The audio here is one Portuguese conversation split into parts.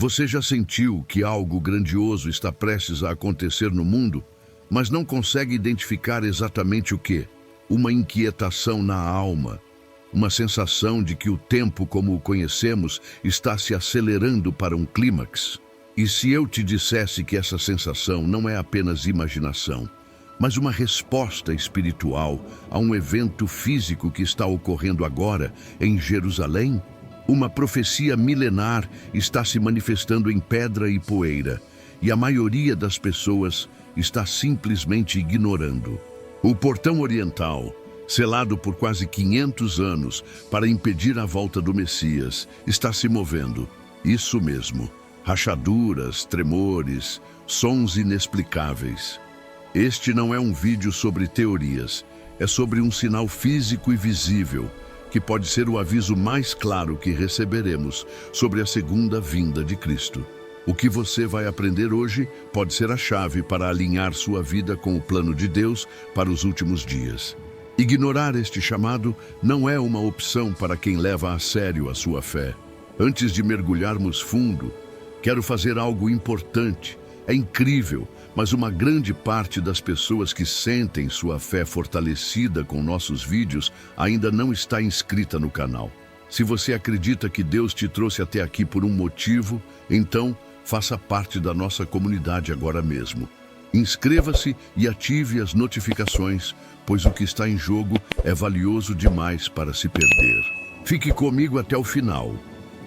Você já sentiu que algo grandioso está prestes a acontecer no mundo, mas não consegue identificar exatamente o que? Uma inquietação na alma, uma sensação de que o tempo como o conhecemos está se acelerando para um clímax. E se eu te dissesse que essa sensação não é apenas imaginação, mas uma resposta espiritual a um evento físico que está ocorrendo agora em Jerusalém? Uma profecia milenar está se manifestando em pedra e poeira, e a maioria das pessoas está simplesmente ignorando. O portão oriental, selado por quase 500 anos para impedir a volta do Messias, está se movendo. Isso mesmo, rachaduras, tremores, sons inexplicáveis. Este não é um vídeo sobre teorias, é sobre um sinal físico e visível, que pode ser o aviso mais claro que receberemos sobre a segunda vinda de Cristo. O que você vai aprender hoje pode ser a chave para alinhar sua vida com o plano de Deus para os últimos dias. Ignorar este chamado não é uma opção para quem leva a sério a sua fé. Antes de mergulharmos fundo, quero fazer algo importante. É incrível, mas uma grande parte das pessoas que sentem sua fé fortalecida com nossos vídeos ainda não está inscrita no canal. Se você acredita que Deus te trouxe até aqui por um motivo, então faça parte da nossa comunidade agora mesmo. Inscreva-se e ative as notificações, pois o que está em jogo é valioso demais para se perder. Fique comigo até o final,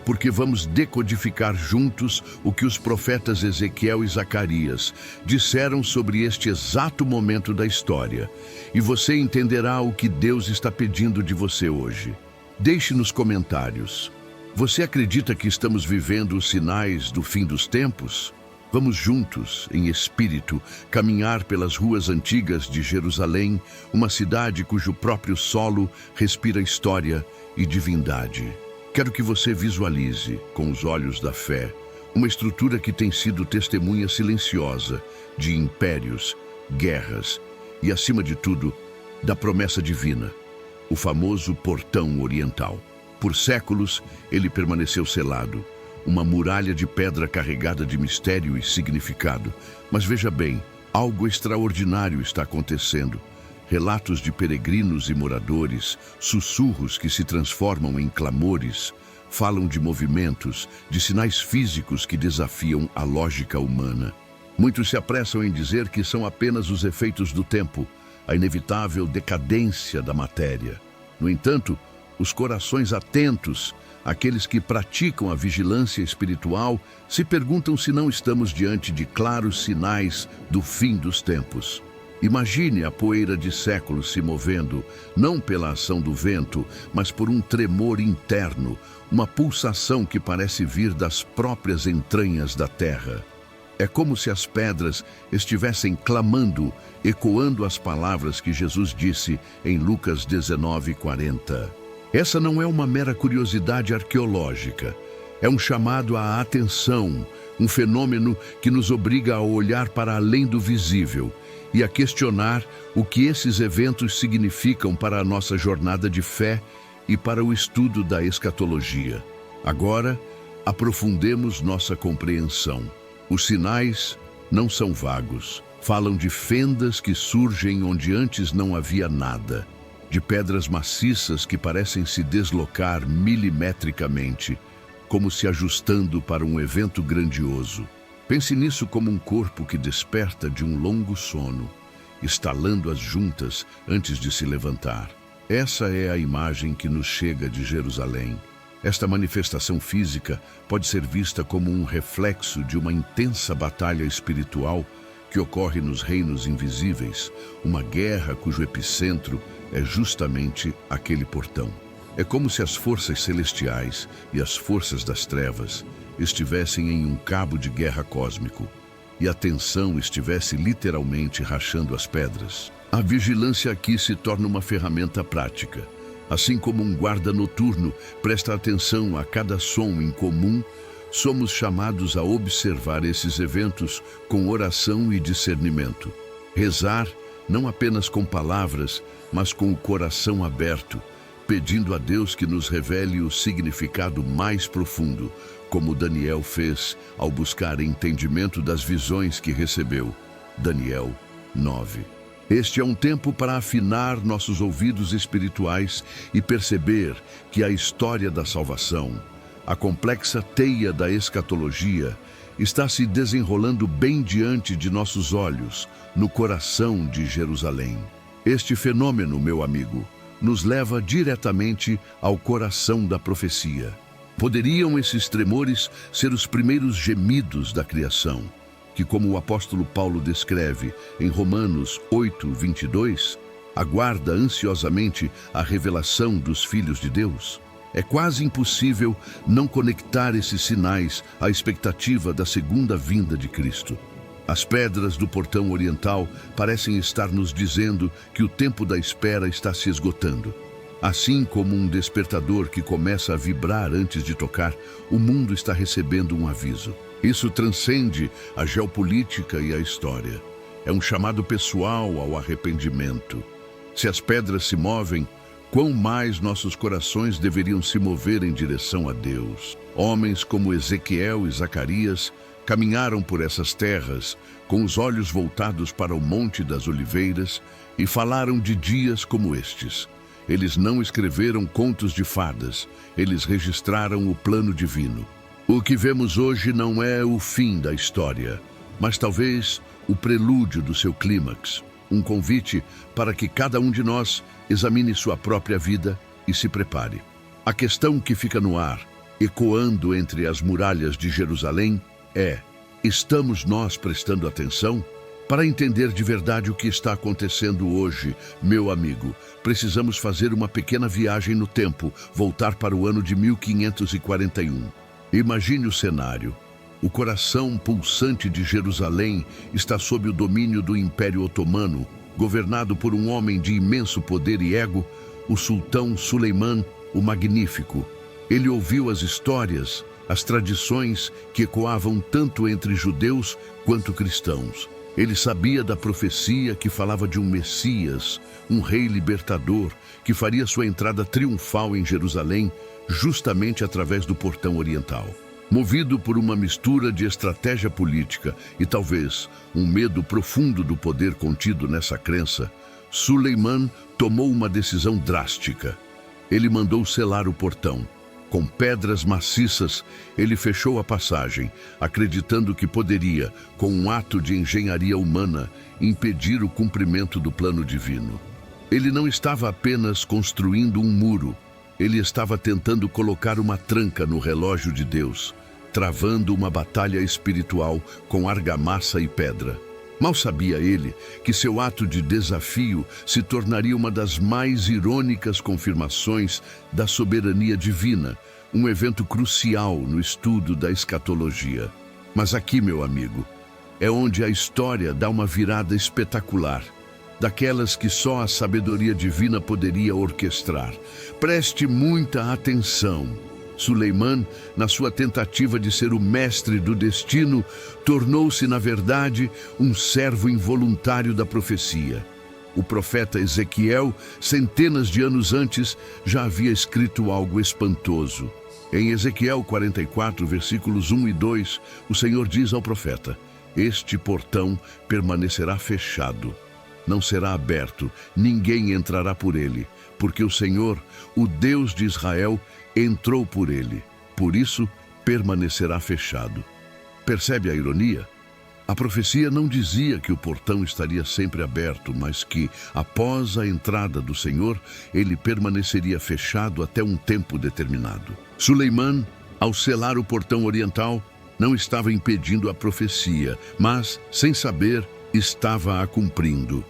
porque vamos decodificar juntos o que os profetas Ezequiel e Zacarias disseram sobre este exato momento da história, e você entenderá o que Deus está pedindo de você hoje. Deixe nos comentários. Você acredita que estamos vivendo os sinais do fim dos tempos? Vamos juntos, em espírito, caminhar pelas ruas antigas de Jerusalém, uma cidade cujo próprio solo respira história e divindade. Quero que você visualize, com os olhos da fé, uma estrutura que tem sido testemunha silenciosa de impérios, guerras e, acima de tudo, da promessa divina, o famoso Portão Oriental. Por séculos, ele permaneceu selado, uma muralha de pedra carregada de mistério e significado. Mas veja bem, algo extraordinário está acontecendo. Relatos de peregrinos e moradores, sussurros que se transformam em clamores, falam de movimentos, de sinais físicos que desafiam a lógica humana. Muitos se apressam em dizer que são apenas os efeitos do tempo, a inevitável decadência da matéria. No entanto, os corações atentos, aqueles que praticam a vigilância espiritual, se perguntam se não estamos diante de claros sinais do fim dos tempos. Imagine a poeira de séculos se movendo, não pela ação do vento, mas por um tremor interno, uma pulsação que parece vir das próprias entranhas da terra. É como se as pedras estivessem clamando, ecoando as palavras que Jesus disse em Lucas 19:40. Essa não é uma mera curiosidade arqueológica. É um chamado à atenção, um fenômeno que nos obriga a olhar para além do visível e a questionar o que esses eventos significam para a nossa jornada de fé e para o estudo da escatologia. Agora, aprofundemos nossa compreensão. Os sinais não são vagos. Falam de fendas que surgem onde antes não havia nada, de pedras maciças que parecem se deslocar milimetricamente, como se ajustando para um evento grandioso. Pense nisso como um corpo que desperta de um longo sono, estalando as juntas antes de se levantar. Essa é a imagem que nos chega de Jerusalém. Esta manifestação física pode ser vista como um reflexo de uma intensa batalha espiritual que ocorre nos reinos invisíveis, uma guerra cujo epicentro é justamente aquele portão. É como se as forças celestiais e as forças das trevas estivessem em um cabo de guerra cósmico e a tensão estivesse literalmente rachando as pedras. A vigilância aqui se torna uma ferramenta prática. Assim como um guarda noturno presta atenção a cada som incomum, somos chamados a observar esses eventos com oração e discernimento. Rezar não apenas com palavras, mas com o coração aberto, pedindo a Deus que nos revele o significado mais profundo, como Daniel fez ao buscar entendimento das visões que recebeu. Daniel 9. Este é um tempo para afinar nossos ouvidos espirituais e perceber que a história da salvação, a complexa teia da escatologia, está se desenrolando bem diante de nossos olhos, no coração de Jerusalém. Este fenômeno, meu amigo, nos leva diretamente ao coração da profecia. Poderiam esses tremores ser os primeiros gemidos da criação, que, como o apóstolo Paulo descreve em Romanos 8:22, aguarda ansiosamente a revelação dos filhos de Deus? É quase impossível não conectar esses sinais à expectativa da segunda vinda de Cristo. As pedras do portão oriental parecem estar nos dizendo que o tempo da espera está se esgotando. Assim como um despertador que começa a vibrar antes de tocar, o mundo está recebendo um aviso. Isso transcende a geopolítica e a história. É um chamado pessoal ao arrependimento. Se as pedras se movem, quão mais nossos corações deveriam se mover em direção a Deus. Homens como Ezequiel e Zacarias caminharam por essas terras com os olhos voltados para o Monte das Oliveiras e falaram de dias como estes. Eles não escreveram contos de fadas, eles registraram o plano divino. O que vemos hoje não é o fim da história, mas talvez o prelúdio do seu clímax, um convite para que cada um de nós examine sua própria vida e se prepare. A questão que fica no ar, ecoando entre as muralhas de Jerusalém, é: estamos nós prestando atenção? Para entender de verdade o que está acontecendo hoje, meu amigo, precisamos fazer uma pequena viagem no tempo, voltar para o ano de 1541. Imagine o cenário. O coração pulsante de Jerusalém está sob o domínio do Império Otomano, governado por um homem de imenso poder e ego, o sultão Suleiman o Magnífico. Ele ouviu as histórias, as tradições que ecoavam tanto entre judeus quanto cristãos. Ele sabia da profecia que falava de um Messias, um rei libertador, que faria sua entrada triunfal em Jerusalém, justamente através do portão oriental. Movido por uma mistura de estratégia política e talvez um medo profundo do poder contido nessa crença, Suleiman tomou uma decisão drástica. Ele mandou selar o portão. Com pedras maciças, ele fechou a passagem, acreditando que poderia, com um ato de engenharia humana, impedir o cumprimento do plano divino. Ele não estava apenas construindo um muro, ele estava tentando colocar uma tranca no relógio de Deus, travando uma batalha espiritual com argamassa e pedra. Mal sabia ele que seu ato de desafio se tornaria uma das mais irônicas confirmações da soberania divina, um evento crucial no estudo da escatologia. Mas aqui, meu amigo, é onde a história dá uma virada espetacular, daquelas que só a sabedoria divina poderia orquestrar. Preste muita atenção. Suleiman, na sua tentativa de ser o mestre do destino, tornou-se, na verdade, um servo involuntário da profecia. O profeta Ezequiel, centenas de anos antes, já havia escrito algo espantoso. Em Ezequiel 44, versículos 1 e 2, o Senhor diz ao profeta: "Este portão permanecerá fechado. Não será aberto, ninguém entrará por ele, porque o Senhor, o Deus de Israel, entrou por ele. Por isso, permanecerá fechado." Percebe a ironia? A profecia não dizia que o portão estaria sempre aberto, mas que, após a entrada do Senhor, ele permaneceria fechado até um tempo determinado. Suleiman, ao selar o portão oriental, não estava impedindo a profecia, mas, sem saber, estava a cumprindo.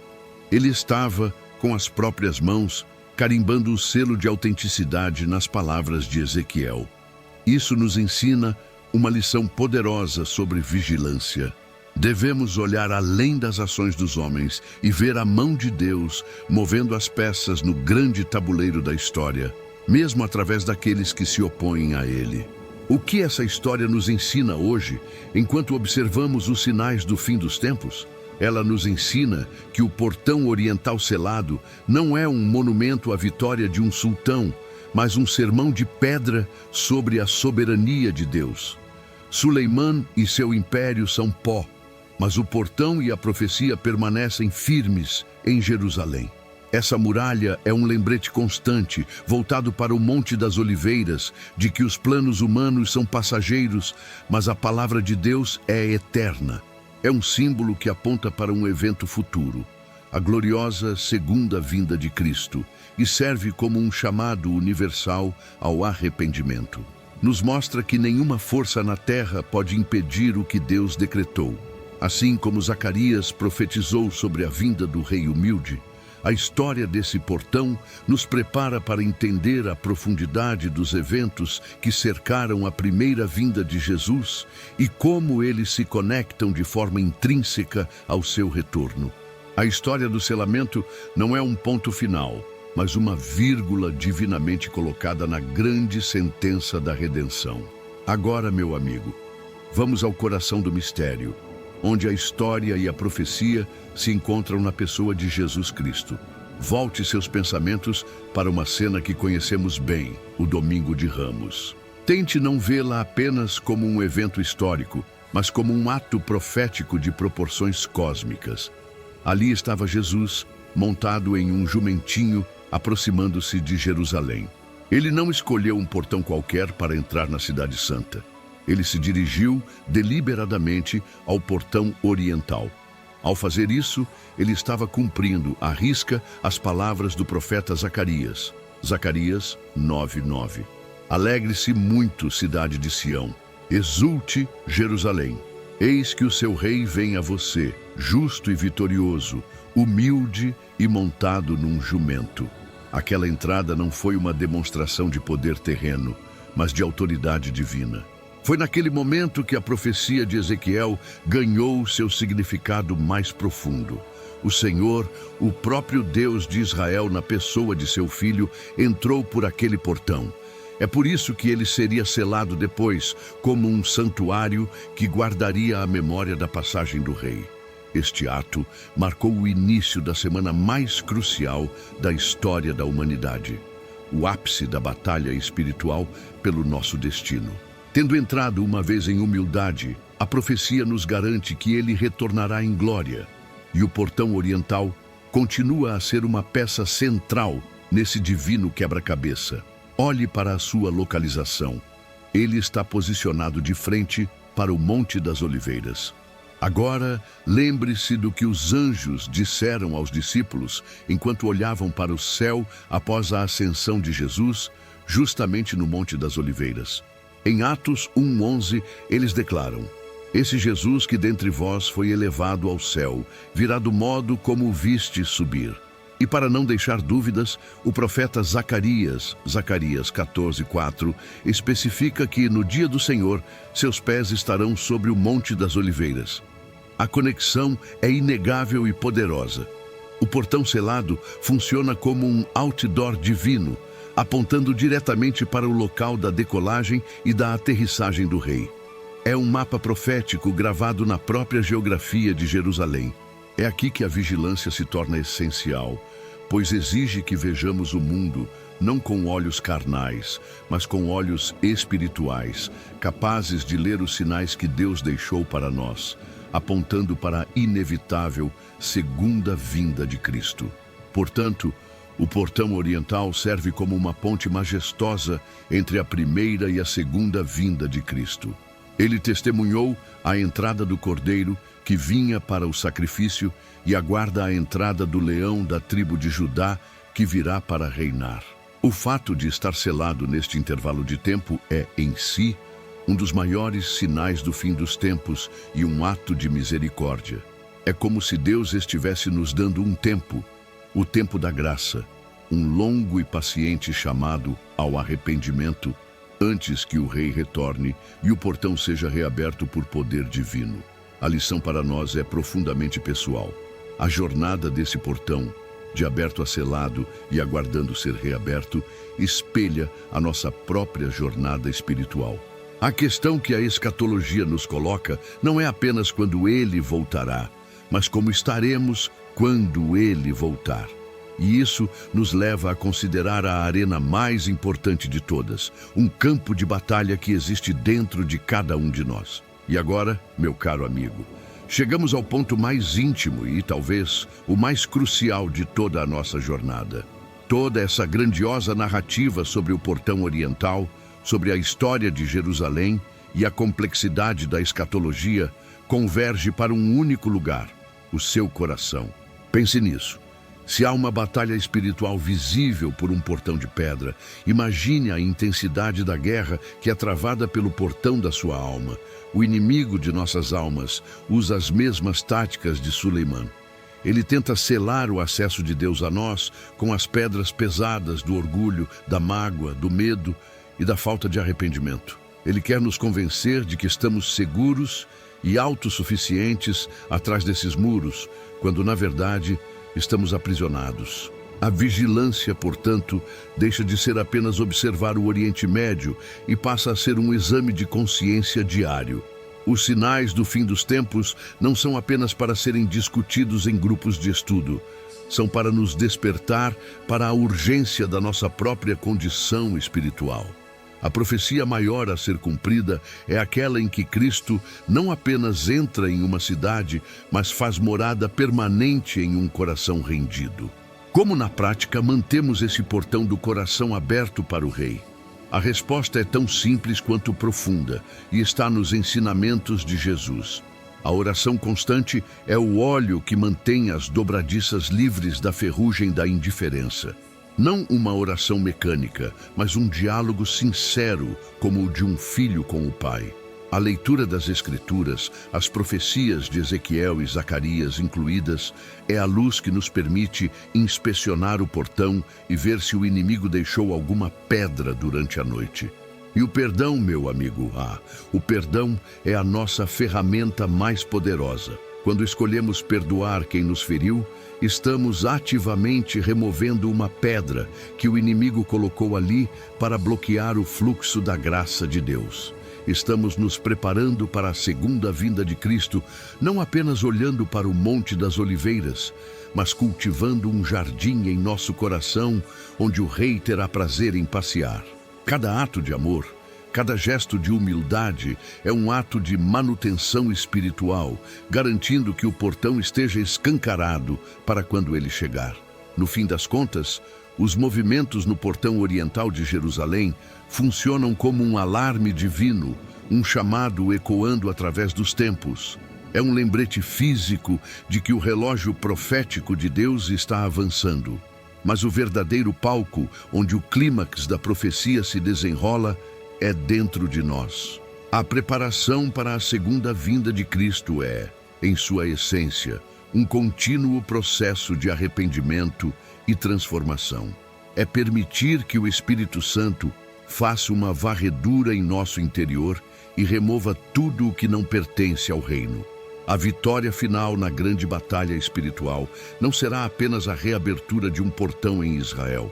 Ele estava, com as próprias mãos, carimbando o selo de autenticidade nas palavras de Ezequiel. Isso nos ensina uma lição poderosa sobre vigilância. Devemos olhar além das ações dos homens e ver a mão de Deus movendo as peças no grande tabuleiro da história, mesmo através daqueles que se opõem a ele. O que essa história nos ensina hoje, enquanto observamos os sinais do fim dos tempos? Ela nos ensina que o portão oriental selado não é um monumento à vitória de um sultão, mas um sermão de pedra sobre a soberania de Deus. Suleimã e seu império são pó, mas o portão e a profecia permanecem firmes em Jerusalém. Essa muralha é um lembrete constante, voltado para o Monte das Oliveiras, de que os planos humanos são passageiros, mas a palavra de Deus é eterna. É um símbolo que aponta para um evento futuro, a gloriosa segunda vinda de Cristo, e serve como um chamado universal ao arrependimento. Nos mostra que nenhuma força na terra pode impedir o que Deus decretou. Assim como Zacarias profetizou sobre a vinda do Rei humilde, a história desse portão nos prepara para entender a profundidade dos eventos que cercaram a primeira vinda de Jesus e como eles se conectam de forma intrínseca ao seu retorno. A história do selamento não é um ponto final, mas uma vírgula divinamente colocada na grande sentença da redenção. Agora, meu amigo, vamos ao coração do mistério, onde a história e a profecia se encontram na pessoa de Jesus Cristo. Volte seus pensamentos para uma cena que conhecemos bem, o Domingo de Ramos. Tente não vê-la apenas como um evento histórico, mas como um ato profético de proporções cósmicas. Ali estava Jesus, montado em um jumentinho, aproximando-se de Jerusalém. Ele não escolheu um portão qualquer para entrar na Cidade Santa. Ele se dirigiu deliberadamente ao portão oriental. Ao fazer isso, ele estava cumprindo à risca as palavras do profeta Zacarias. Zacarias 9:9. Alegre-se muito, cidade de Sião. Exulte, Jerusalém. Eis que o seu rei vem a você, justo e vitorioso, humilde e montado num jumento. Aquela entrada não foi uma demonstração de poder terreno, mas de autoridade divina. Foi naquele momento que a profecia de Ezequiel ganhou seu significado mais profundo. O Senhor, o próprio Deus de Israel, na pessoa de seu filho, entrou por aquele portão. É por isso que ele seria selado depois, como um santuário que guardaria a memória da passagem do rei. Este ato marcou o início da semana mais crucial da história da humanidade, o ápice da batalha espiritual pelo nosso destino. Tendo entrado uma vez em humildade, a profecia nos garante que ele retornará em glória. E o portão oriental continua a ser uma peça central nesse divino quebra-cabeça. Olhe para a sua localização. Ele está posicionado de frente para o Monte das Oliveiras. Agora, lembre-se do que os anjos disseram aos discípulos enquanto olhavam para o céu após a ascensão de Jesus, justamente no Monte das Oliveiras. Em Atos 1:11, eles declaram: Esse Jesus que dentre vós foi elevado ao céu, virá do modo como o viste subir. E para não deixar dúvidas, o profeta Zacarias 14:4, especifica que no dia do Senhor, seus pés estarão sobre o Monte das Oliveiras. A conexão é inegável e poderosa. O portão selado funciona como um outdoor divino, apontando diretamente para o local da decolagem e da aterrissagem do rei. É um mapa profético gravado na própria geografia de Jerusalém. É aqui que a vigilância se torna essencial, pois exige que vejamos o mundo não com olhos carnais, mas com olhos espirituais, capazes de ler os sinais que Deus deixou para nós, apontando para a inevitável segunda vinda de Cristo. Portanto, o portão oriental serve como uma ponte majestosa entre a primeira e a segunda vinda de Cristo. Ele testemunhou a entrada do Cordeiro, que vinha para o sacrifício, e aguarda a entrada do leão da tribo de Judá, que virá para reinar. O fato de estar selado neste intervalo de tempo é, em si, um dos maiores sinais do fim dos tempos e um ato de misericórdia. É como se Deus estivesse nos dando um tempo, o tempo da graça, um longo e paciente chamado ao arrependimento, antes que o rei retorne e o portão seja reaberto por poder divino. A lição para nós é profundamente pessoal. A jornada desse portão, de aberto a selado e aguardando ser reaberto, espelha a nossa própria jornada espiritual. A questão que a escatologia nos coloca não é apenas quando ele voltará, mas como estaremos quando ele voltar. E isso nos leva a considerar a arena mais importante de todas, um campo de batalha que existe dentro de cada um de nós. E agora, meu caro amigo, chegamos ao ponto mais íntimo e talvez o mais crucial de toda a nossa jornada. Toda essa grandiosa narrativa sobre o portão oriental, sobre a história de Jerusalém e a complexidade da escatologia converge para um único lugar, o seu coração. Pense nisso. Se há uma batalha espiritual visível por um portão de pedra, imagine a intensidade da guerra que é travada pelo portão da sua alma. O inimigo de nossas almas usa as mesmas táticas de Suleiman. Ele tenta selar o acesso de Deus a nós com as pedras pesadas do orgulho, da mágoa, do medo e da falta de arrependimento. Ele quer nos convencer de que estamos seguros e autossuficientes atrás desses muros, quando, na verdade, estamos aprisionados. A vigilância, portanto, deixa de ser apenas observar o Oriente Médio e passa a ser um exame de consciência diário. Os sinais do fim dos tempos não são apenas para serem discutidos em grupos de estudo. São para nos despertar para a urgência da nossa própria condição espiritual. A profecia maior a ser cumprida é aquela em que Cristo não apenas entra em uma cidade, mas faz morada permanente em um coração rendido. Como na prática mantemos esse portão do coração aberto para o Rei? A resposta é tão simples quanto profunda e está nos ensinamentos de Jesus. A oração constante é o óleo que mantém as dobradiças livres da ferrugem da indiferença. Não uma oração mecânica, mas um diálogo sincero, como o de um filho com o pai. A leitura das Escrituras, as profecias de Ezequiel e Zacarias incluídas, é a luz que nos permite inspecionar o portão e ver se o inimigo deixou alguma pedra durante a noite. E o perdão, meu amigo, o perdão é a nossa ferramenta mais poderosa. Quando escolhemos perdoar quem nos feriu, estamos ativamente removendo uma pedra que o inimigo colocou ali para bloquear o fluxo da graça de Deus. Estamos nos preparando para a segunda vinda de Cristo, não apenas olhando para o Monte das Oliveiras, mas cultivando um jardim em nosso coração, onde o Rei terá prazer em passear. Cada ato de amor, cada gesto de humildade é um ato de manutenção espiritual, garantindo que o portão esteja escancarado para quando ele chegar. No fim das contas, os movimentos no portão oriental de Jerusalém funcionam como um alarme divino, um chamado ecoando através dos tempos. É um lembrete físico de que o relógio profético de Deus está avançando. Mas o verdadeiro palco, onde o clímax da profecia se desenrola, é dentro de nós. A preparação para a segunda vinda de Cristo é, em sua essência, um contínuo processo de arrependimento e transformação. É permitir que o Espírito Santo faça uma varredura em nosso interior e remova tudo o que não pertence ao reino. A vitória final na grande batalha espiritual não será apenas a reabertura de um portão em Israel,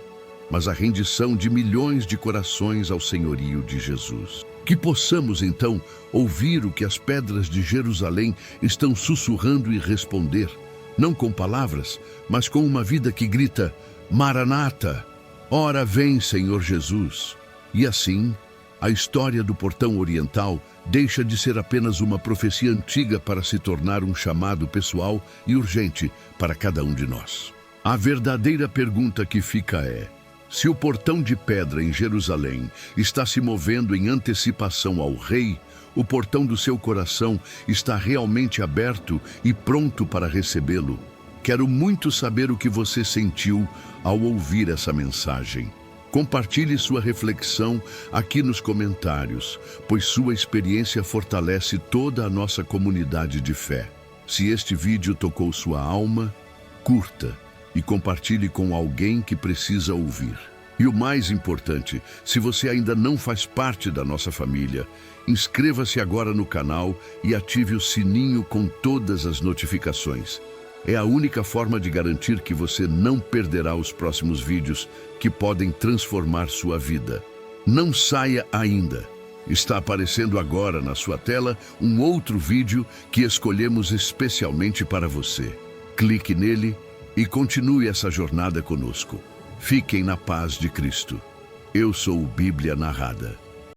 mas a rendição de milhões de corações ao senhorio de Jesus. Que possamos, então, ouvir o que as pedras de Jerusalém estão sussurrando e responder, não com palavras, mas com uma vida que grita: Maranata, ora vem, Senhor Jesus. E assim, a história do portão oriental deixa de ser apenas uma profecia antiga para se tornar um chamado pessoal e urgente para cada um de nós. A verdadeira pergunta que fica é: se o portão de pedra em Jerusalém está se movendo em antecipação ao Rei, o portão do seu coração está realmente aberto e pronto para recebê-lo? Quero muito saber o que você sentiu ao ouvir essa mensagem. Compartilhe sua reflexão aqui nos comentários, pois sua experiência fortalece toda a nossa comunidade de fé. Se este vídeo tocou sua alma, curta e compartilhe com alguém que precisa ouvir. E o mais importante, se você ainda não faz parte da nossa família, inscreva-se agora no canal e ative o sininho com todas as notificações. É a única forma de garantir que você não perderá os próximos vídeos que podem transformar sua vida. Não saia ainda. Está aparecendo agora na sua tela um outro vídeo que escolhemos especialmente para você. Clique nele e continue essa jornada conosco. Fiquem na paz de Cristo. Eu sou o Bíblia Narrada.